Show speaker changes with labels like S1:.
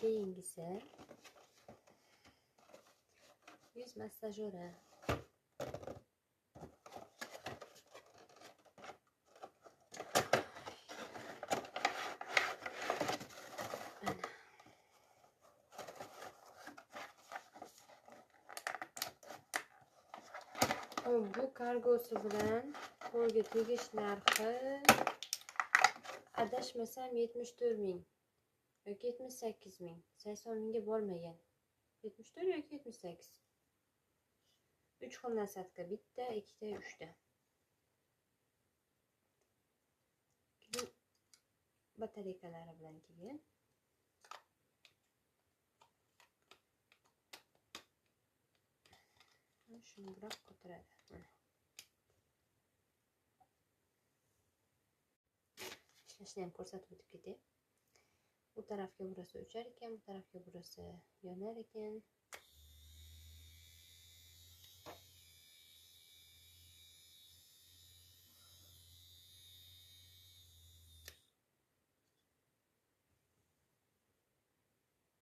S1: Keyingisi yuz massajeri. Bu kargosi bilan qo'lga tegish narxi adashmasam 74 ming yoki 78 ming. 80 mingga bormagan. 74 yoki 78. 3 xil nasatka, bitta, ikkita, uchta. Batareykalari bilan kelgan. Shuni biroq ko'taradi. Ishlashni ham ko'rsatib o'tib ketay. Bu tarafga burasi o'char ekan, bu tarafga burasi yonar ekan.